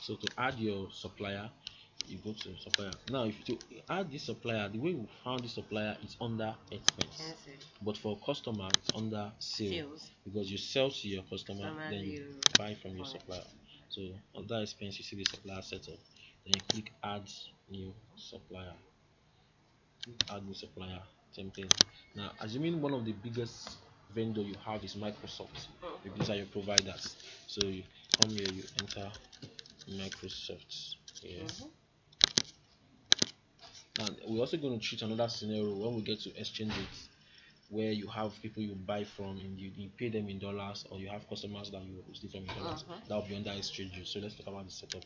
So to add your supplier, you go to supplier. Now if you add this supplier, the way we found this supplier is under expense, but for customer it's under sales, because you sell to your customer, then you buy from your supplier. So under expense you see the supplier setup, then you click add new supplier. Add new supplier, same thing. Now assuming one of the biggest vendor you have is Microsoft, if these are your providers, so you come here, you enter Microsoft here. And we're also going to treat another scenario when we get to exchange rates, where you have people you buy from and you pay them in dollars, or you have customers that you receive from in dollars. That will be under exchange rate. So let's talk about the setup.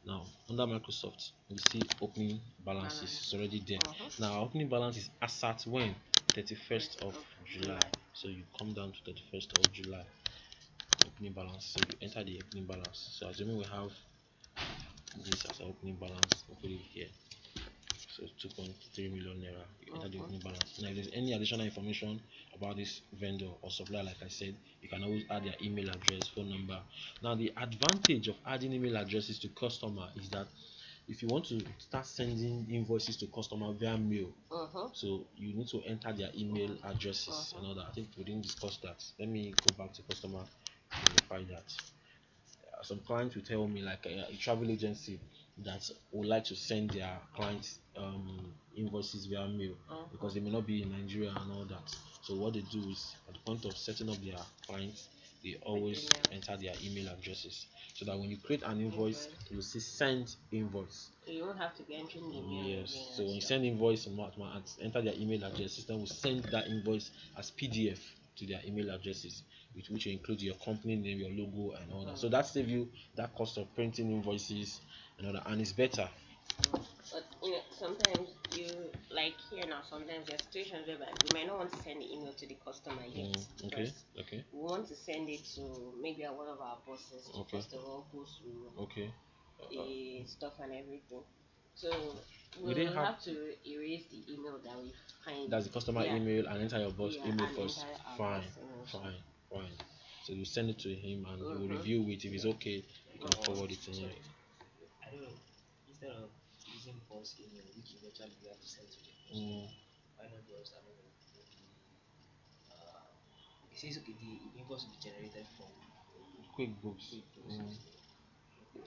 Now under Microsoft, you see opening balances. It's already there. Now opening balance is asset when 31st of July. So you come down to 31st of July. Opening balance. So you enter the opening balance. So assuming we have this as an opening balance, we'll put it here. So 2.3 million naira. You enter the opening balance. Now if there's any additional information about this vendor or supplier, like I said, you can always add their email address, phone number. Now the advantage of adding email addresses to customer is that if you want to start sending invoices to customer via mail, so you need to enter their email addresses and all that. I think we didn't discuss that. Let me go back to customer and verify that. Some clients will tell me, like a travel agency that would like to send their clients invoices via mail, because they may not be in Nigeria and all that. So what they do is, at the point of setting up their clients, they always enter their email addresses, so that when you create an invoice, you will see send invoice. So you won't have to be entering the email. Yes. So when you send invoice and enter their email address, system will send that invoice as PDF to their email addresses, which will include your company name, your logo, and all that. So that saves you that cost of printing invoices and all that, and it's better. But sometimes you, like here now, sometimes there are situations where we might not want to send the email to the customer yet. Okay. We want to send it to maybe one of our bosses to first of all go through the stuff and everything. So we'll have to erase the email that we find. That's the customer email, and enter your boss email first. Fine. So you send it to him and he will review it. If it's okay, you can forward it to him. I don't know. Instead of using boss email, which eventually we have to send to the customer, why not just, I don't know, it says okay, the invoice will be generated from QuickBooks.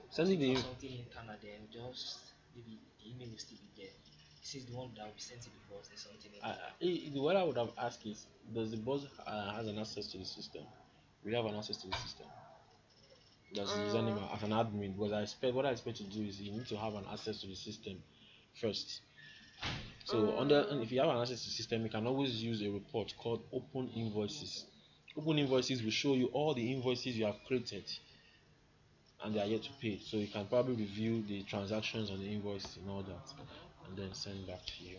Sending the something internal, then just maybe the email will still be there. It says the one that we sent to the boss, there's something in the what I would have asked is, does the boss has an access to the system? We have an access to the system. Does the username as an admin? Because what I expect to do is you need to have an access to the system first. So if you have an access to the system, you can always use a report called Open Invoices. Open Invoices will show you all the invoices you have created and they are yet to pay. So you can probably review the transactions on the invoice and all that, and then send back to you.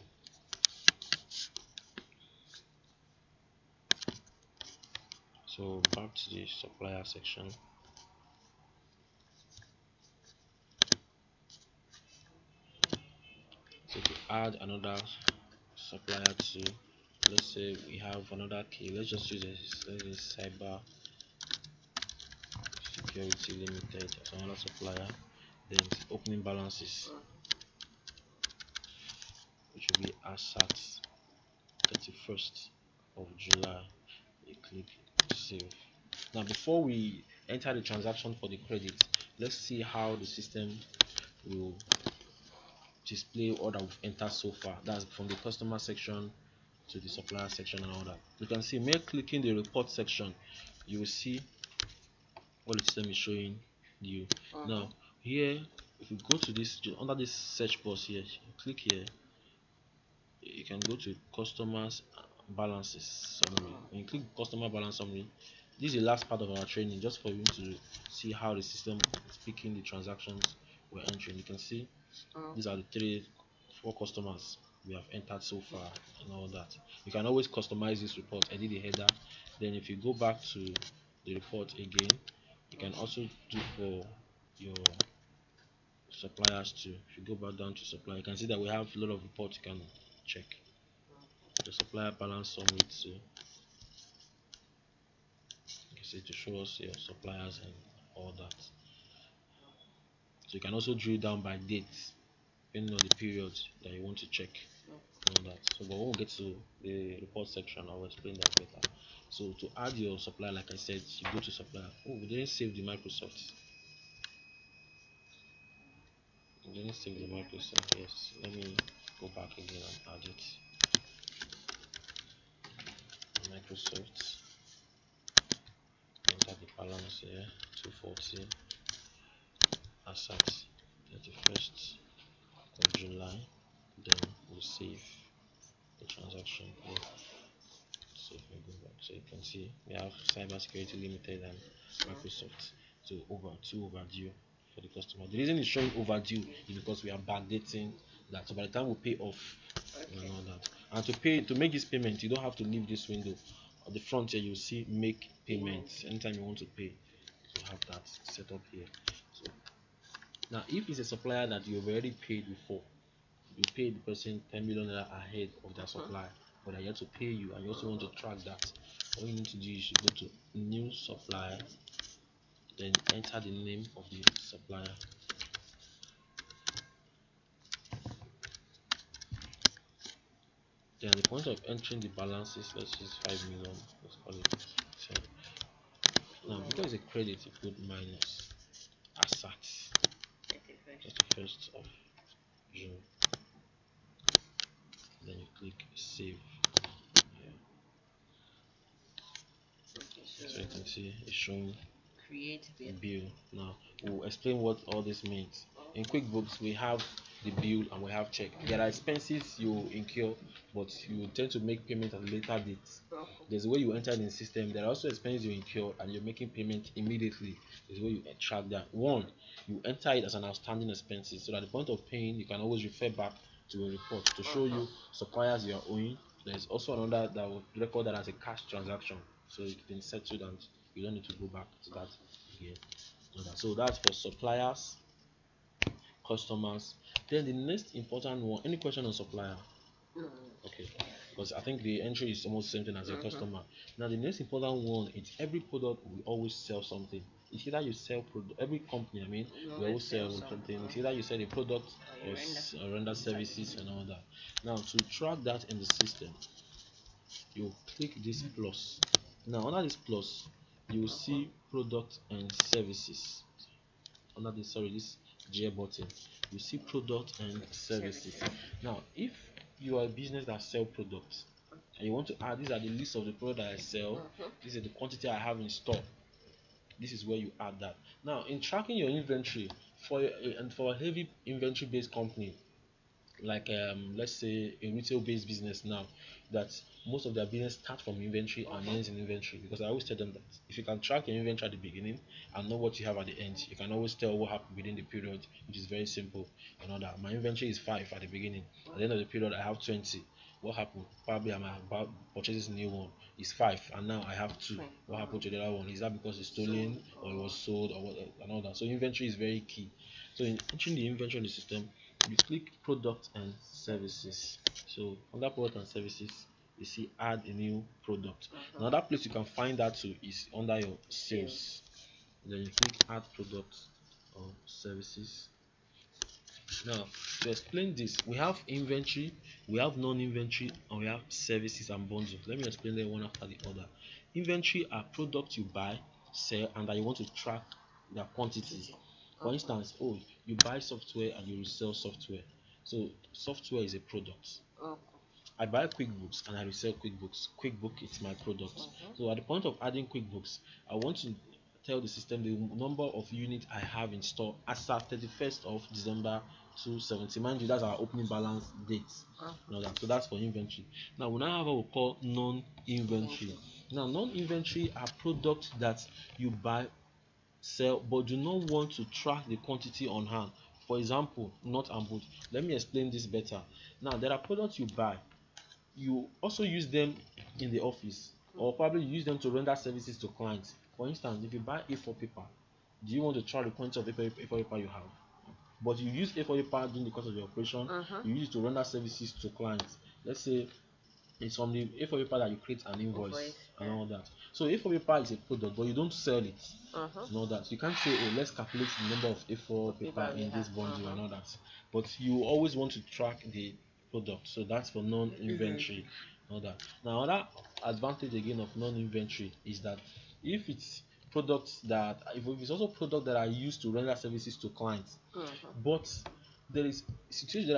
So back to the supplier section. So to add another supplier to, let's say we have another key, let's just use this Cyber Security Limited as another supplier. Then opening balances, which will be asset 31st of July. You click save. Now before we enter the transaction for the credit, let's see how the system will display all that we've entered so far. That's from the customer section to the supplier section and all that. You can see, mere clicking the report section, you will see what the system is showing you. Now here, if you go to this, under this search box here, you click here, you can go to customers balances summary. When you click customer balance summary, this is the last part of our training, just for you to see how the system is picking the transactions we're entering. You can see these are the 4 customers we have entered so far and all that. You can always customize this report, edit the header. Then if you go back to the report again, you can also do for your suppliers too. If you go back down to supplier, you can see that we have a lot of reports you can check. The supplier balance summary too. You can see to show us your suppliers and all that. So you can also drill down by dates, depending on the period that you want to check. And all that. So, but when we get to the report section, I'll explain that better. So, to add your supplier, like I said, you go to supplier. Oh, we didn't save the Microsoft. We didn't save the Microsoft. Yes, let me go back again and add it. Microsoft. Enter the balance here. 240. Assets. 31st of July. Then we'll save the transaction here. So if we go back, so you can see we have Cybersecurity Limited and Microsoft. So two overdue for the customer. The reason it's showing overdue is because we are backdating that. So by the time we pay off and all that, and to make this payment, you don't have to leave this window. At the front here, you'll see make payments. Anytime you want to pay, you have that set up here. So now, if it's a supplier that you've already paid before, you pay the person 10 million ahead of their supply, but they have to pay you, and you also want to track that. All you need to do is you go to new supplier, then enter the name of the supplier. Then at the point of entering the balances, let's use 5 million, let's call it 10. Now, because it's a credit, you put minus assets 31st of June. Then you click save. So you can see it's showing create bill. Now we'll explain what all this means. In QuickBooks, we have the bill and we have check. There are expenses you incur, but you tend to make payment at a later date. There's a way you enter in the system. There are also expenses you incur and you're making payment immediately. There's a way you track that. One, you enter it as an outstanding expenses, so at the point of paying, you can always refer back to a report to show you suppliers you are owing. There's also another that will record that as a cash transaction, so it's been settled and you don't need to go back to that again. So that's for suppliers, customers. Then the next important one, any question on supplier? Okay, because I think the entry is almost the same thing as a customer. Now the next important one is every product will always sell something. It's either you sell product, every company, I mean, we always sell something. It's either you sell a product or render services and all that. Now to track that in the system, you click this plus. Now under this plus, you will see product and services. Under this, this J button, you see product and services. Now if you are a business that sell products and you want to add, these are the list of the product that I sell, this is the quantity I have in store, this is where you add that. Now in tracking your inventory for a heavy inventory based company, like let's say a retail based business now, that most of their business start from inventory and ends in inventory, because I always tell them that if you can track your inventory at the beginning and know what you have at the end, you can always tell what happened within the period, which is very simple. You know that my inventory is 5 at the beginning, at the end of the period I have 20. What happened? Probably I'm about purchase this new one, it's 5 and now I have 2. What happened to the other one? Is that because it's stolen or it was sold or what, and all that? So inventory is very key. So in entering the inventory in the system, you click product and services. So under product and services, you see add a new product. Another place you can find that too is under your sales. Then you click add product or services. Now to explain this, we have inventory, we have non-inventory, and we have services and bundles. Let me explain them one after the other. Inventory are products you buy, sell, and that you want to track their quantity. For instance, you buy software and you resell software. So software is a product. I buy QuickBooks and I resell QuickBooks. QuickBook is my product. So at the point of adding QuickBooks, I want to tell the system the number of units I have in store as at 31st of December 2017. Mind you, that's our opening balance date. So that's for inventory. Now we now have what we call non-inventory. Now non-inventory are products that you buy, sell, but do not want to track the quantity on hand. For example, nut and bolt. Let me explain this better. Now there are products you buy, you also use them in the office, or probably use them to render services to clients. For instance, if you buy A4 paper, do you want to track the quantity of A4 paper you have? But you use A4 paper during the course of your operation, you use it to render services to clients. Let's say It's from the A4 paper that you create an invoice and all that. So A4 paper is a product, but you don't sell it and all that. You can't say, oh, let's calculate the number of A4 paper in this bundle and all that. But you always want to track the product, so that's for non-inventory and all that. Now, another advantage again of non-inventory is that if it's products that, if it's also products that are used to render services to clients, but there are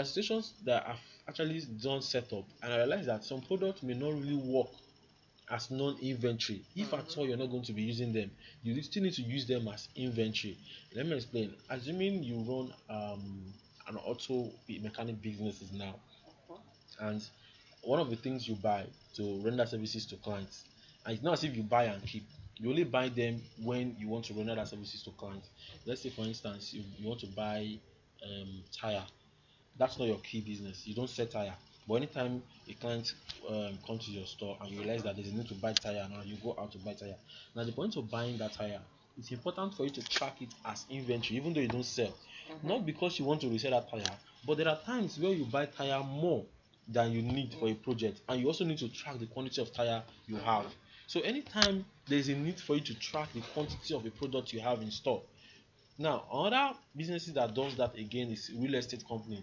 situations that I've actually done set up, and I realize that some products may not really work as non-inventory. If at all you're not going to be using them, you still need to use them as inventory. Let me explain. Assuming you run an auto mechanic business now, and one of the things you buy to render services to clients, and it's not as if you buy and keep. You only buy them when you want to render that services to clients. Let's say, for instance, you want to buy tire. That's not your key business. You don't sell tire. But anytime a client comes to your store and you realize that there's a need to buy tire, now you go out to buy tire. Now the point of buying that tire, it's important for you to track it as inventory, even though you don't sell. Not because you want to resell that tire, but there are times where you buy tire more than you need for a project, and you also need to track the quantity of tire you have. So anytime there's a need for you to track the quantity of a product you have in store. Now, other businesses that does that again is real estate company.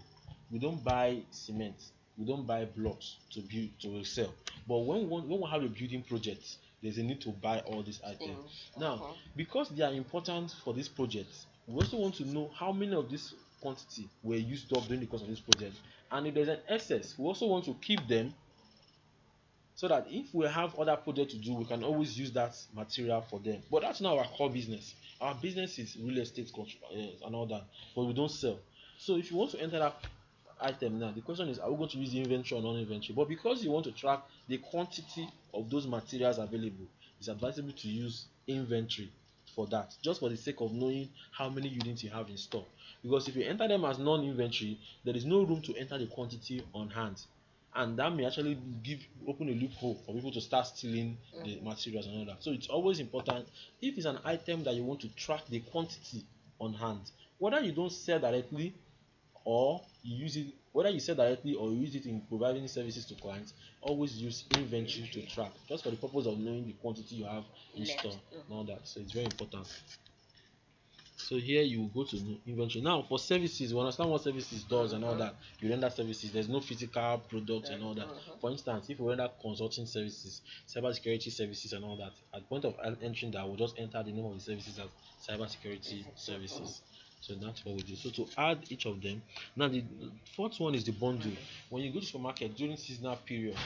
We don't buy cement, we don't buy blocks to build to sell. But when we have a building project, there's a need to buy all these items. Now, because they are important for this project, we also want to know how many of this quantity were used up during the course of this project. And if there's an excess, we also want to keep them, so that if we have other projects to do, we can always use that material for them. But that's not our core business. Our business is real estate and all that, but we don't sell. So if you want to enter that item now, the question is, are we going to use the inventory or non-inventory? But because you want to track the quantity of those materials available, it's advisable to use inventory for that, just for the sake of knowing how many units you have in store. Because if you enter them as non-inventory, there is no room to enter the quantity on hand, and that may actually open a loophole for people to start stealing the materials and all that. So it's always important, if it's an item that you want to track the quantity on hand, whether you don't sell directly or you use it, whether you sell directly or you use it in providing services to clients, always use inventory to track, just for the purpose of knowing the quantity you have in store and all that. So it's very important. So here you go to inventory. Now for services, we understand what services does and all that. You render services, there's no physical product and all that. For instance, if you render consulting services, cybersecurity services and all that, at the point of entering that, we'll just enter the name of the services as cybersecurity services. So that's what we do. So to add each of them, now the fourth one is the bundle. When you go to supermarket during seasonal period,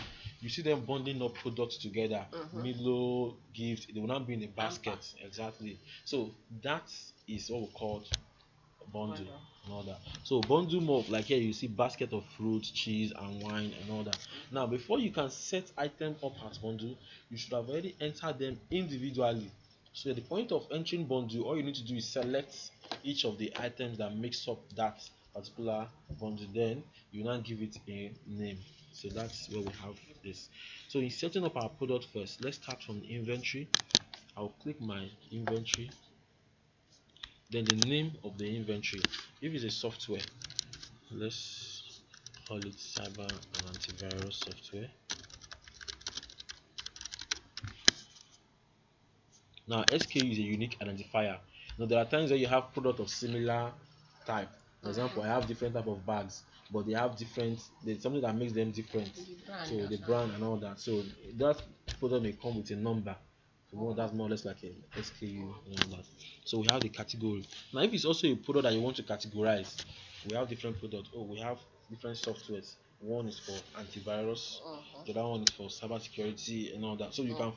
you see them bundling up products together. Milo, gift, they will not be in a basket. Exactly. So that is what we call bundle and all that. So bundle more like here you see basket of fruits, cheese and wine and all that. Now before you can set item up as bundle, you should have already entered them individually. So at the point of entering bundle, all you need to do is select each of the items that makes up that particular bundle. Then you now give it a name. So that's where we have this. So in setting up our product first, let's start from inventory. I'll click my inventory, then the name of the inventory. If it's a software, let's call it cyber and antivirus software. Now SKU is a unique identifier. Now there are times where you have product of similar type. For example, I have different type of bags, but they have different, there's something that makes them different. So the brand and all that. So that product may come with a number. So that's more or less like a SKU and all that. So we have the category. Now if it's also a product that you want to categorize, we have different products. Oh, we have different softwares. One is for antivirus, the other one is for cybersecurity and all that. So you can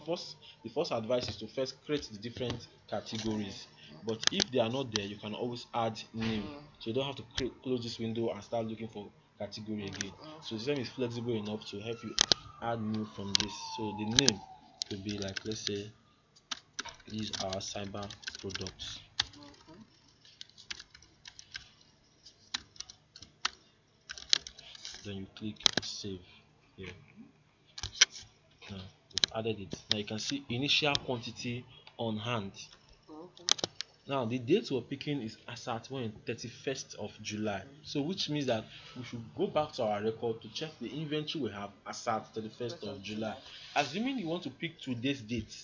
the first advice is to first create the different categories. But if they are not there, you can always add name. So you don't have to close this window and start looking for category again. So the system is flexible enough to help you add new from this. So the name could be like, let's say these are cyber products. Then you click save here. Now we've added it. Now you can see initial quantity on hand. Now the date we're picking is as at when 31st of July. So which means that we should go back to our record to check the inventory we have as at 31st of July. Assuming you want to pick today's date,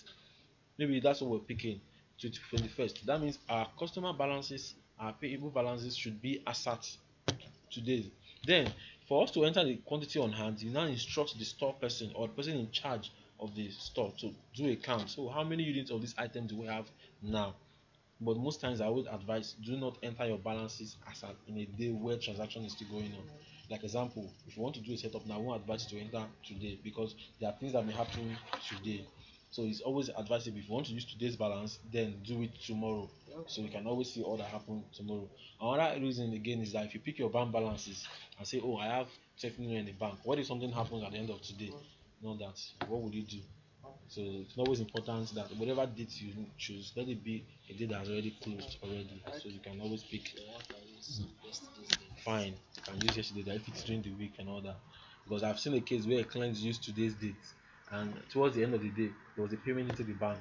maybe that's what we're picking to 21st. That means our customer balances, our payable balances should be as at today. Then for us to enter the quantity on hand, you now instruct the store person or the person in charge of the store to do a count. So how many units of this item do we have now? But most times I would advise, do not enter your balances as in a day where transaction is still going on. Like example, if you want to do a setup now, I won't advise you to enter today because there are things that may happen today. So it's always advisable, if you want to use today's balance, then do it tomorrow. So you can always see all that happen tomorrow. Another reason again is that if you pick your bank balances and say, oh, I have 12 million in the bank, what if something happens at the end of today? Know that, what would you do? So it's always important that whatever date you choose, let it be a date that's already closed already. So you can always pick. Fine, you can use yesterday if it's during the week and all that. Because I've seen a case where a client used today's date, and towards the end of the day, there was a payment into the bank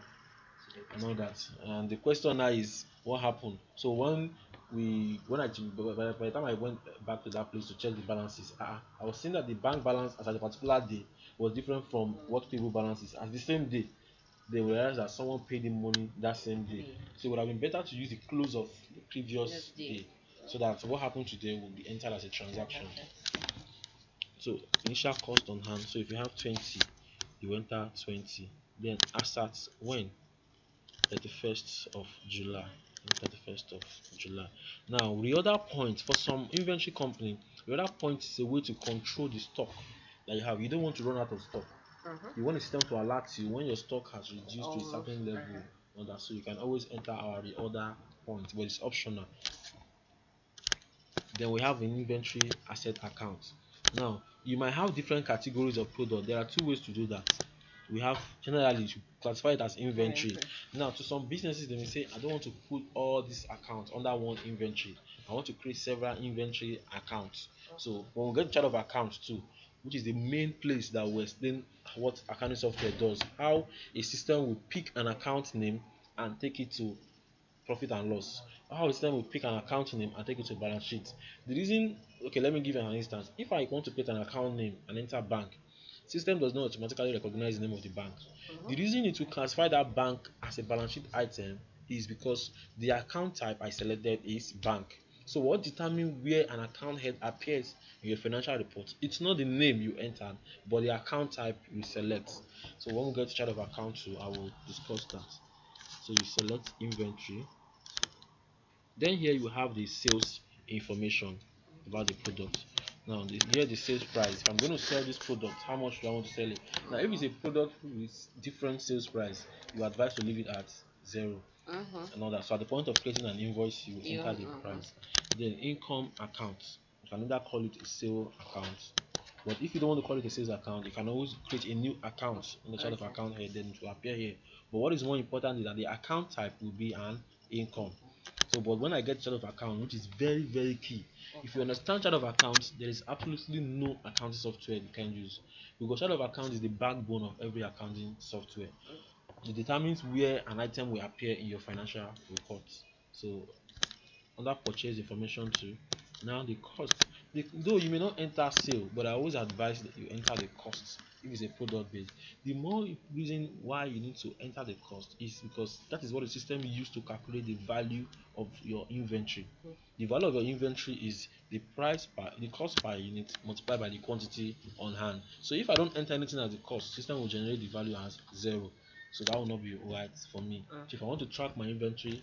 and all that. And the question now is, what happened? So when by the time I went back to that place to check the balances, I was seeing that the bank balance as at a particular day was different from what payable balance is. As the same day, they realized that someone paid him money that same day. So it would have been better to use the close of the previous day, so that what happened today will be entered as a transaction. So initial cost on hand. So if you have 20, you enter 20. Then assets when 31st of July. 31st of July. Now, reorder point for some inventory company, reorder point is a way to control the stock that you have. You don't want to run out of stock. You want the system to alert you when your stock has reduced to a certain level. So you can always enter our reorder point, but it's optional. Then we have an inventory asset account. Now, you might have different categories of product. There are two ways to do that. We have generally to classify it as inventory. Now, to some businesses, they may say, I don't want to put all these accounts under one inventory. I want to create several inventory accounts. So when we get chart of accounts too, which is the main place that will explain what accounting software does, how a system will pick an account name and take it to profit and loss, how a system will pick an account name and take it to balance sheet. The reason, okay, let me give you an instance. If I want to create an account name and enter bank, system does not automatically recognize the name of the bank. The reason it will classify that bank as a balance sheet item is because the account type I selected is bank. So what determines where an account head appears in your financial report? It's not the name you entered, but the account type you select. So when we get to chart of account 2, I will discuss that. So you select inventory. Then here you have the sales information about the product. Now here the sales price. If I'm going to sell this product, how much do I want to sell it? Now if it's a product with different sales price, you advise to leave it at 0 and all that. So at the point of creating an invoice, you enter the price. Then income account. You can either call it a sale account, but if you don't want to call it a sales account, you can always create a new account in the chart of account here, then it will appear here. But what is more important is that the account type will be an income. So but when I get chart of account, which is very very key, if you understand chart of account, there is absolutely no accounting software you can use, because chart of account is the backbone of every accounting software. It determines where an item will appear in your financial report. So under purchase information too, now the cost, though you may not enter sale, but I always advise that you enter the costs if it's a product based. The more reason why you need to enter the cost is because that is what the system used to calculate the value of your inventory. The value of your inventory is the cost per unit multiplied by the quantity on hand. So if I don't enter anything as the cost, system will generate the value as 0. So that will not be right for me. So if I want to track my inventory,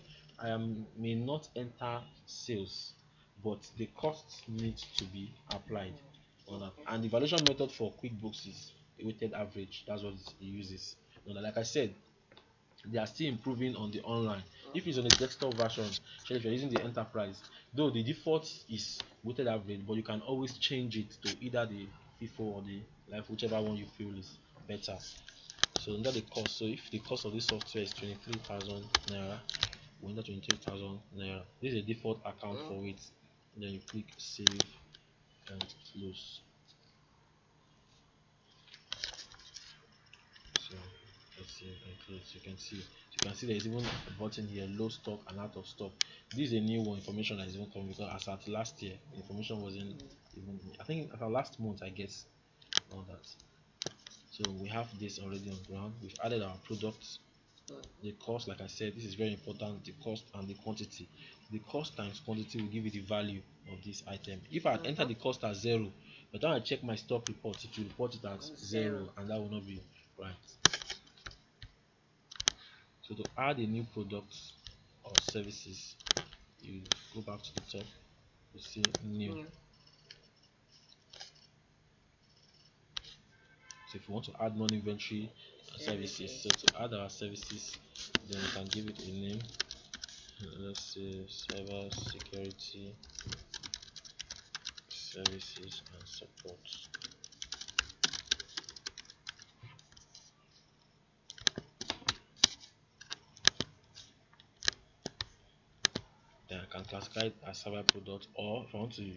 may not enter sales, but the costs need to be applied on that. And the valuation method for QuickBooks is a weighted average. That's what it uses. Like I said, they are still improving on the online. If it's on a desktop version, if you're using the enterprise, though the default is weighted average, but you can always change it to either the FIFO or the life, whichever one you feel is better. So under the cost, so if the cost of this software is 23,000 naira, we enter 23,000 naira. This is a default account for it. Then you click save and close. So let's see, includes. You can see there's even a button here, low stock and out of stock. This is a new one, information that is even coming, because as at last year, information wasn't even. I think at our last month, I guess, all that. So we have this already on ground. We've added our products, the cost. Like I said, this is very important, the cost and the quantity. The cost times quantity will give you the value of this item. If I enter the cost as 0, by the time I check my stock report, it will report it as 0, and that will not be right. So to add a new product or services, you go back to the top, you see new. So if you want to add non-inventory services, so to add our services, then you can give it a name. Let's say cyber security services and support. Then I can classify it as cyber product, or if I want to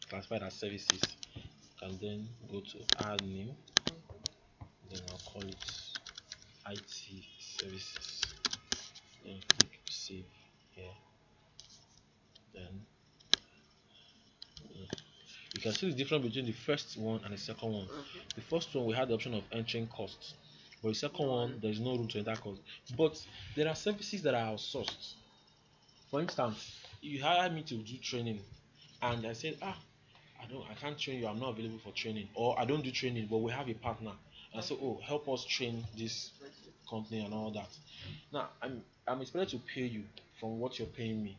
classify it as services, I can then go to add new, then I'll call it IT services, then click save here. Then you can see the difference between the first one and the second one. The first one we had the option of entering costs, but the second one there is no room to enter costs. But there are services that are outsourced. For instance, you hire me to do training, and I said, I can't train you, I'm not available for training, or I don't do training, but we have a partner. And so, help us train this company and all that. Now, I'm expected to pay you from what you're paying me,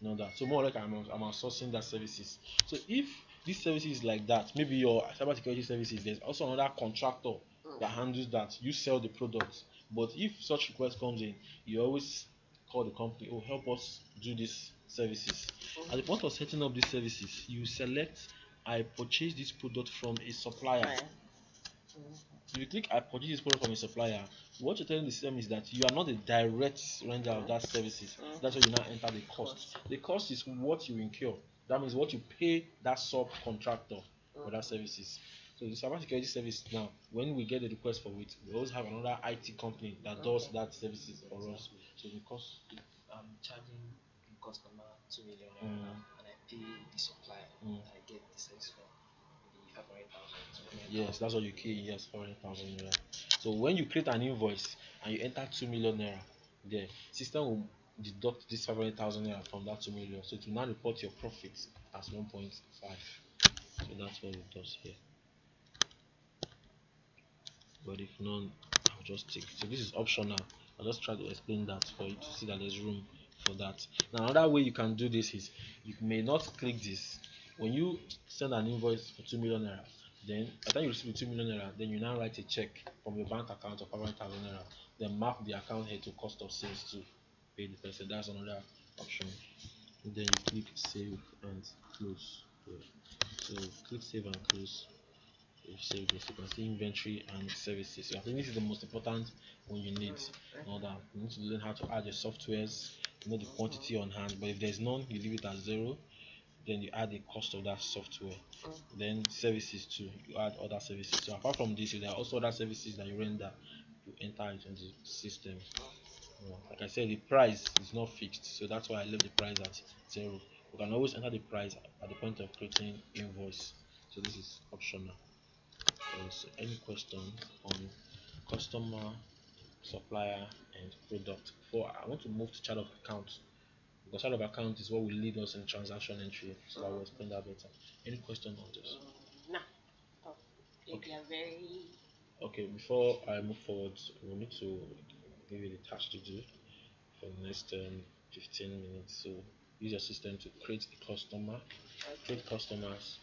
that. So more like I'm outsourcing that services. So if this service is like that, maybe your cybersecurity services, there's also another contractor that handles that. You sell the product, but if such request comes in, you always call the company, help us do these services. At the point of setting up these services, you select I purchase this product from a supplier. If you click I purchase this product from a supplier, what you're telling the system is that you are not a direct render of that services. That's why you now enter the cost. The cost is what you incur. That means what you pay that subcontractor for that services. So the cybersecurity service now, when we get the request for it, we always have another IT company that does that services for us. So because I'm charging the customer 2 million naira and I pay the supplier and I get the service for the 500,000. Yes, that's what you key. Yes, 500,000 naira. So when you create an invoice and you enter 2 million naira, the system will deduct this 500,000 naira from that 2 million. So it will now report your profit as 1.5. So that's what it does here. But if none, I'll just take. So this is optional. I'll just try to explain that for you to see that there's room for that. Now another way you can do this is you may not click this. When you send an invoice for 2 million naira, then by the time you receive the 2 million naira, then you now write a check from your bank account of 500,000 naira, then map the account here to cost of sales to pay the person. That's another option. And then you click save and close. So click save and close. You save this, you can see inventory and services. So I think this is the most important one you need. Know that you need to learn how to add your softwares, know the quantity on hand, but if there's none, you leave it at 0. Then you add the cost of that software. Then services too, you add other services. So apart from this, there are also other services that you render, you enter it into the system. Like I said, the price is not fixed, so that's why I left the price at 0. You can always enter the price at the point of creating invoice. So this is optional. So any question on customer, supplier, and product? Before I want to move to chart of account, because chart of account is what will lead us in transaction entry, so I will explain that better. Any question on this? No. Oh, okay. They are very. Okay, before I move forward, we need to give you the task to do for the next 15 minutes. So use your system to create a customer, create customers,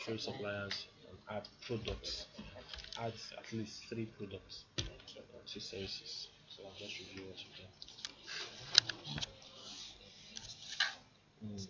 create suppliers, and add products. Add at least 3 products, 2 services. So I'll just review what you can. Mm.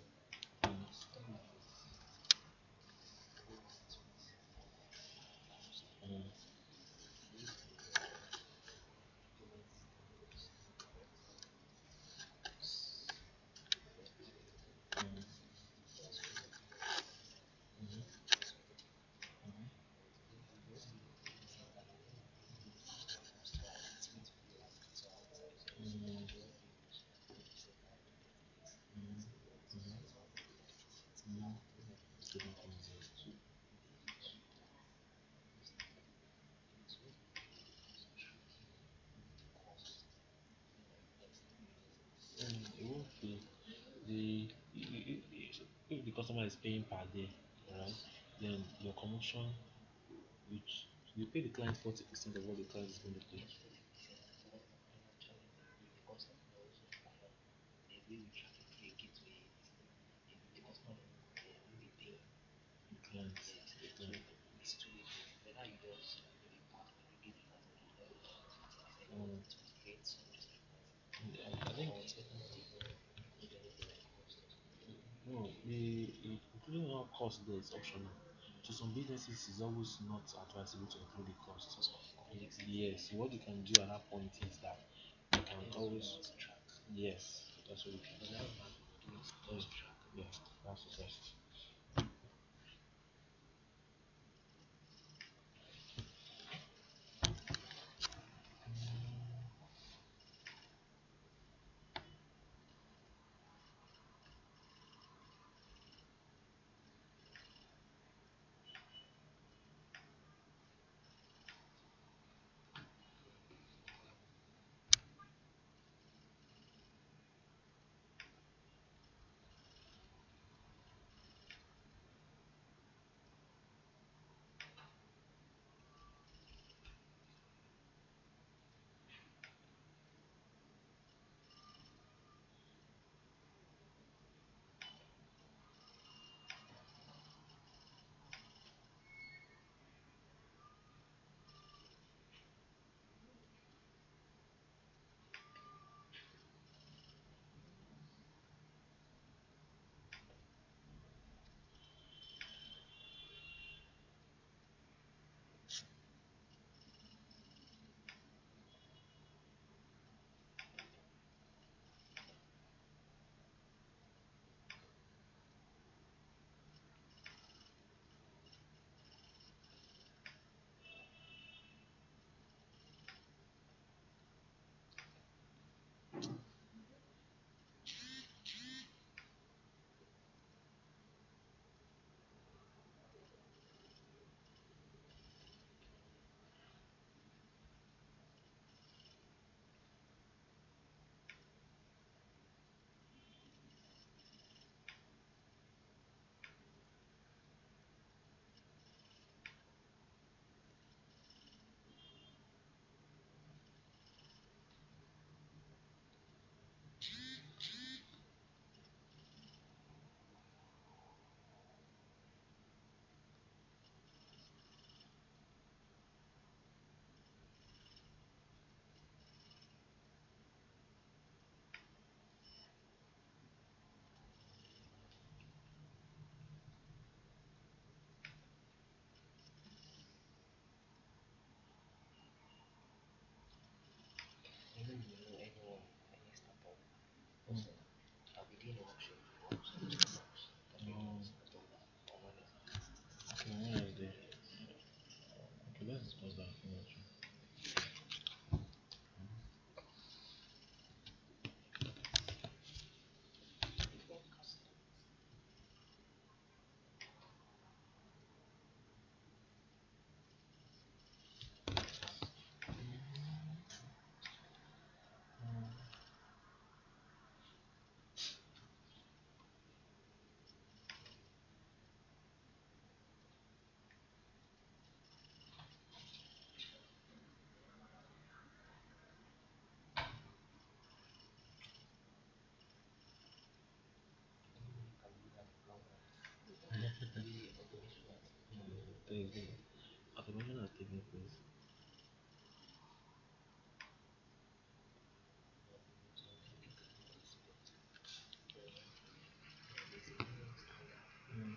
if the customer is paying per day, right, then your commission, which you pay the client 40% of what the client is going to pay. The client, I think no, including all cost there is optional. To some businesses, it's always not advisable to include the cost. Yes, what you can do at that point is that you can always yes, that's what you can do. Yes, yeah, that's the best. Mm, okay, Wednesday. Okay, let's discuss that. Thursday. Automation has taken place. Mm,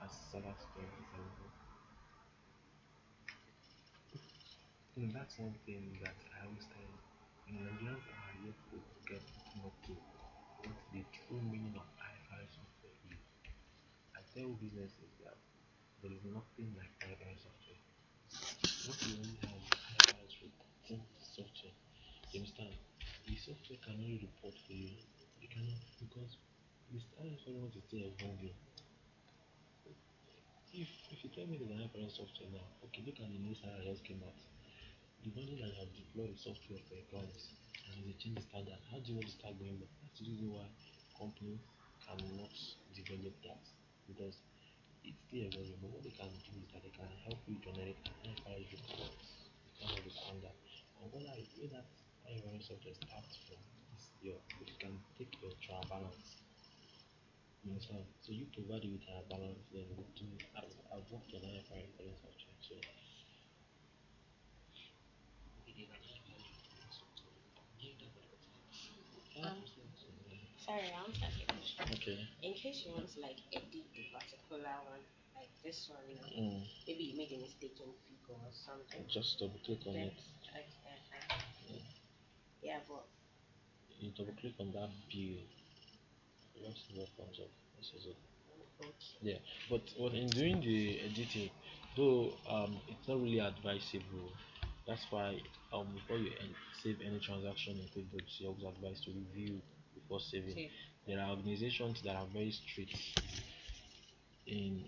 as Salah store available. That's one thing that I always tell you. Nigerians are yet to get okay what the true meaning of IFRS software is. I tell businesses that There is nothing like IFRS software. What you only have IFRS reporting software. You understand? The software can only report for you. You cannot because this IFRS want to stay evolving. If you tell me there's an IFRS software now, okay, look at the new standard that just came out. Imagine that you have deployed software for a client and they change the standard. How do you want to start going back? That's the reason why companies cannot develop that because it's still evolving. But what they can do is that they can help you generate an IFRS report, kind of a standard. And where that IFRS software starts from is you can take your trial balance. You understand? So you provide it with a balance, then we do. I've worked on IFRS software, so Um, Sorry, I want to ask you a question. okay. In case you want to like edit the particular one, like this one now, maybe you made a mistake in figure or something. Just double click on Then, it. yeah, but You double click on that bill. Let's see what comes up. This is it. okay. Yeah, but in doing the editing, though it's not really advisable. That's why before you save any transaction in QuickBooks, you always advise to review before saving. Okay. There are organizations that are very strict in